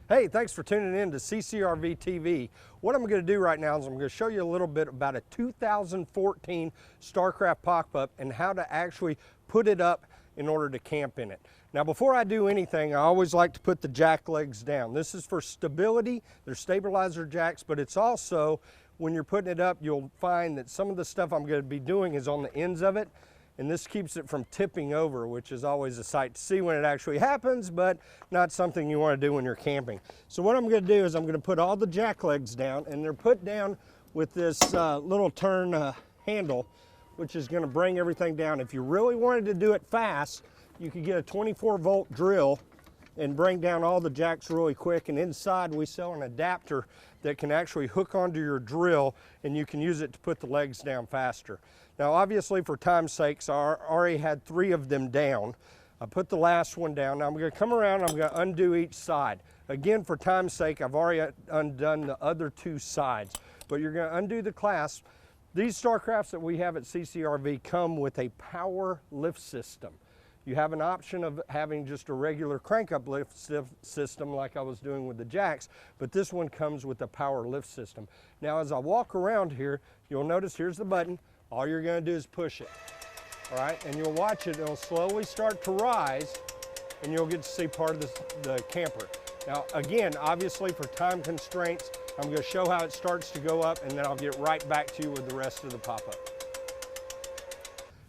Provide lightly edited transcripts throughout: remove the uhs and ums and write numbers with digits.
Hey, thanks for tuning in to CCRV TV. What I'm going to do right now is I'm going to show you a little bit about a 2014 Starcraft Pop Up and how to actually put it up in order to camp in it. Now, before I do anything, I always like to put the jack legs down. This is for stability. They're stabilizer jacks, but it's also, when you're putting it up, you'll find that some of the stuff I'm going to be doing is on the ends of it. And this keeps it from tipping over, which is always a sight to see when it actually happens, but not something you want to do when you're camping. So what I'm going to do is I'm going to put all the jack legs down, and they're put down with this little turn handle, which is going to bring everything down. If you really wanted to do it fast, you could get a 24-volt drill and bring down all the jacks really quick. And inside we sell an adapter that can actually hook onto your drill, and you can use it to put the legs down faster. Now, obviously, for time's sakes, I already had 3 of them down. I put the last one down. Now I'm going to come around, I'm going to undo each side. Again, for time's sake, I've already undone the other 2 sides, but you're going to undo the clasp. These Starcrafts that we have at CCRV come with a power lift system. You have an option of having just a regular crank-up lift system like I was doing with the jacks, but this one comes with a power lift system. Now, as I walk around here, you'll notice here's the button. All you're going to do is push it, all right? And you'll watch it. It'll slowly start to rise, and you'll get to see part of the camper. Now, again, obviously for time constraints, I'm going to show how it starts to go up, and then I'll get right back to you with the rest of the pop-up.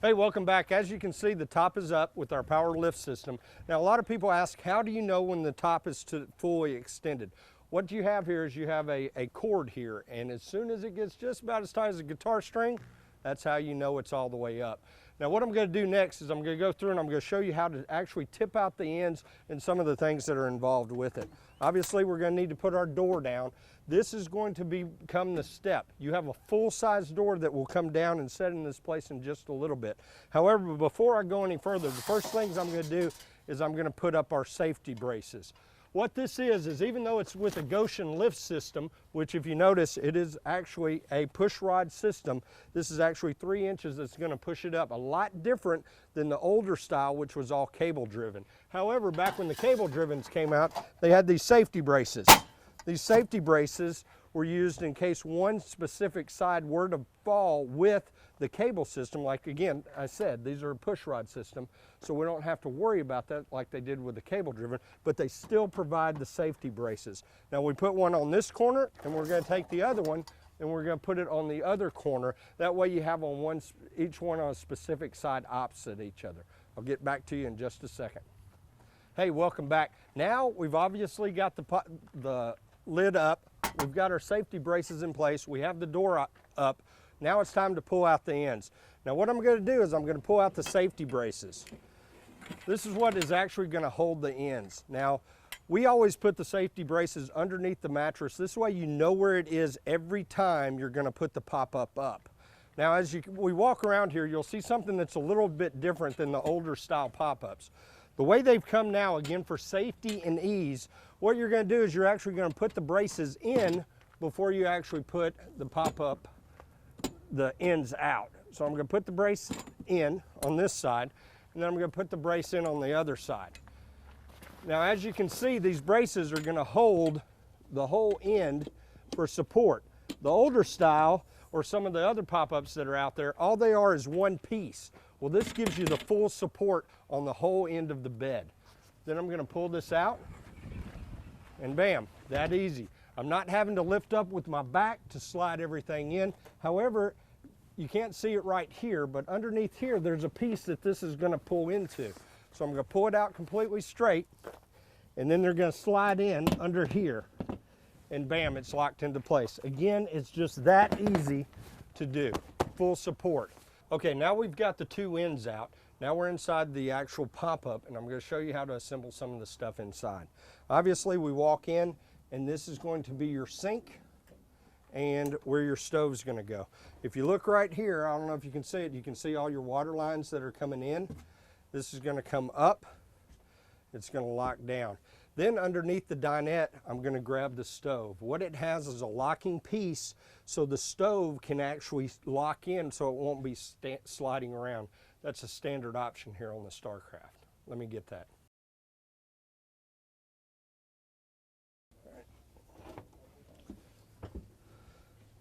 Hey, welcome back. As you can see, the top is up with our power lift system. Now, a lot of people ask, how do you know when the top is fully extended? What you have here is you have a cord here, and as soon as it gets just about as tight as a guitar string, that's how you know it's all the way up. Now, what I'm going to do next is I'm going to go through and I'm going to show you how to actually tip out the ends and some of the things that are involved with it. Obviously, we're going to need to put our door down. This is going to become the step. You have a full-size door that will come down and set in this place in just a little bit. However, before I go any further, the first things I'm going to do is I'm going to put up our safety braces. What this is even though it's with a Goshen lift system, which if you notice, it is actually a push rod system, this is actually 3 inches that's going to push it up. A lot different than the older style, which was all cable driven. However, back when the cable drivens came out, they had these safety braces. These safety braces were used in case one specific side were to fall with the cable system. Like, again, I said, these are a push rod system, so we don't have to worry about that like they did with the cable driven, but they still provide the safety braces. Now, we put one on this corner, and we're going to take the other one and we're going to put it on the other corner. That way you have on each one on a specific side opposite each other. I'll get back to you in just a second. Hey, welcome back. Now we've obviously got the lid up. We've got our safety braces in place. We have the door up. Now it's time to pull out the ends. Now what I'm going to do is I'm going to pull out the safety braces. This is what is actually going to hold the ends. Now, we always put the safety braces underneath the mattress. This way you know where it is every time you're going to put the pop-up up. Now, as we walk around here, you'll see something that's a little bit different than the older style pop-ups. The way they've come now, again, for safety and ease, what you're going to do is you're actually going to put the braces in before you actually put the pop-up, the ends out. So I'm going to put the brace in on this side, and then I'm going to put the brace in on the other side. Now, as you can see, these braces are going to hold the whole end for support. The older style, or some of the other pop-ups that are out there, all they are is one piece. Well, this gives you the full support on the whole end of the bed. Then I'm going to pull this out, and bam, that easy. I'm not having to lift up with my back to slide everything in. However, you can't see it right here, but underneath here, there's a piece that this is going to pull into. So I'm going to pull it out completely straight, and then they're going to slide in under here, and bam, it's locked into place. Again, it's just that easy to do. Full support. Okay, now we've got the 2 ends out. Now we're inside the actual pop-up, and I'm going to show you how to assemble some of the stuff inside. Obviously, we walk in, and this is going to be your sink and where your stove's going to go. If you look right here, I don't know if you can see it, you can see all your water lines that are coming in. This is going to come up. It's going to lock down. Then underneath the dinette, I'm going to grab the stove. What it has is a locking piece so the stove can actually lock in so it won't be sliding around. That's a standard option here on the Starcraft. Let me get that.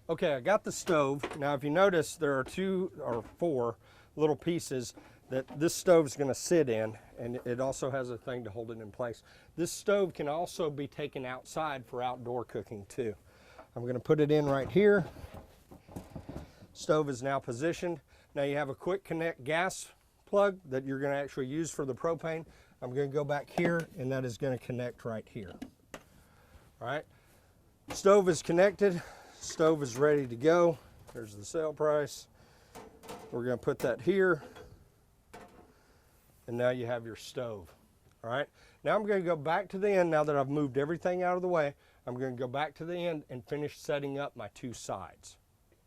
Okay, I got the stove. Now if you notice, there are 2 or 4 little pieces that this stove's gonna sit in, and it also has a thing to hold it in place. This stove can also be taken outside for outdoor cooking too. I'm gonna put it in right here. Stove is now positioned. Now you have a quick connect gas plug that you're gonna actually use for the propane. I'm gonna go back here, and that is gonna connect right here. All right, stove is connected. Stove is ready to go. There's the sale price. We're gonna put that here. And now you have your stove. All right, now I'm gonna go back to the end. Now that I've moved everything out of the way, I'm gonna go back to the end and finish setting up my 2 sides.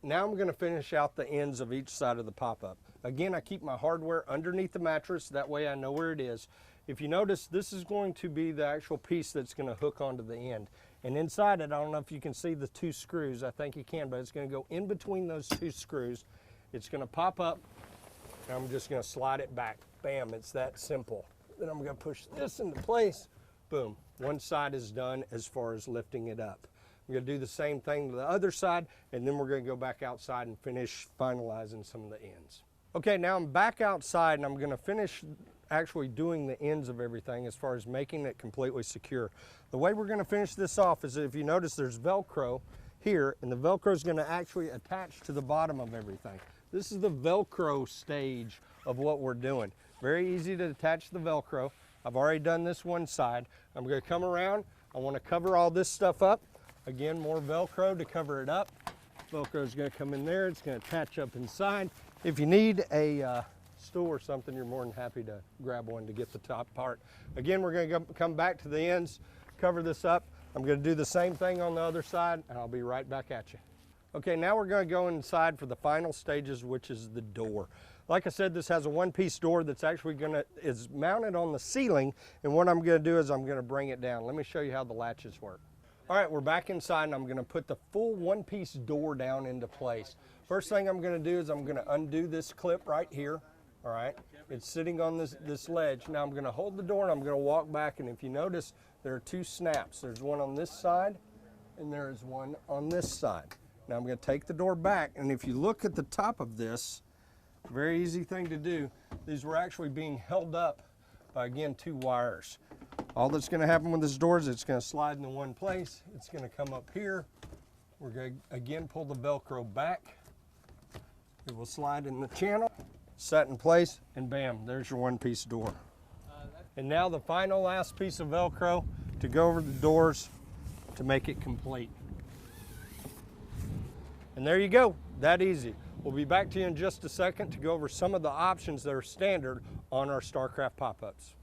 Now I'm gonna finish out the ends of each side of the pop-up. Again, I keep my hardware underneath the mattress. That way I know where it is. If you notice, this is going to be the actual piece that's gonna hook onto the end. And inside it, I don't know if you can see the 2 screws. I think you can, but it's gonna go in between those 2 screws. It's gonna pop up, and I'm just gonna slide it back. Bam, it's that simple. Then I'm gonna push this into place. Boom, one side is done as far as lifting it up. We're gonna do the same thing to the other side, and then we're gonna go back outside and finish finalizing some of the ends. Okay, now I'm back outside, and I'm gonna finish actually doing the ends of everything as far as making it completely secure. The way we're gonna finish this off is, if you notice, there's Velcro here, and the Velcro is gonna actually attach to the bottom of everything. This is the Velcro stage of what we're doing. Very easy to attach the Velcro. I've already done this one side. I'm gonna come around. I wanna cover all this stuff up. Again, more Velcro to cover it up. Velcro is gonna come in there. It's gonna attach up inside. If you need a stool or something, you're more than happy to grab one to get the top part. Again, we're gonna come back to the ends, cover this up. I'm gonna do the same thing on the other side, and I'll be right back at you. Okay, now we're gonna go inside for the final stages, which is the door. Like I said, this has a 1-piece door that's actually is mounted on the ceiling, and what I'm gonna do is I'm gonna bring it down. Let me show you how the latches work. All right, we're back inside, and I'm gonna put the full 1-piece door down into place. First thing I'm gonna do is I'm gonna undo this clip right here. All right, it's sitting on this ledge. Now I'm gonna hold the door, and I'm gonna walk back, and if you notice, there are 2 snaps. There's one on this side, and there is one on this side. Now I'm gonna take the door back, and if you look at the top of this, very easy thing to do, these were actually being held up by, again, 2 wires. All that's gonna happen with this door is it's gonna slide into one place. It's gonna come up here. We're gonna, again, pull the Velcro back. It will slide in the channel, set in place, and bam, there's your 1-piece door. And now the final last piece of Velcro to go over the doors to make it complete. And there you go, that easy. We'll be back to you in just a second to go over some of the options that are standard on our Starcraft pop-ups.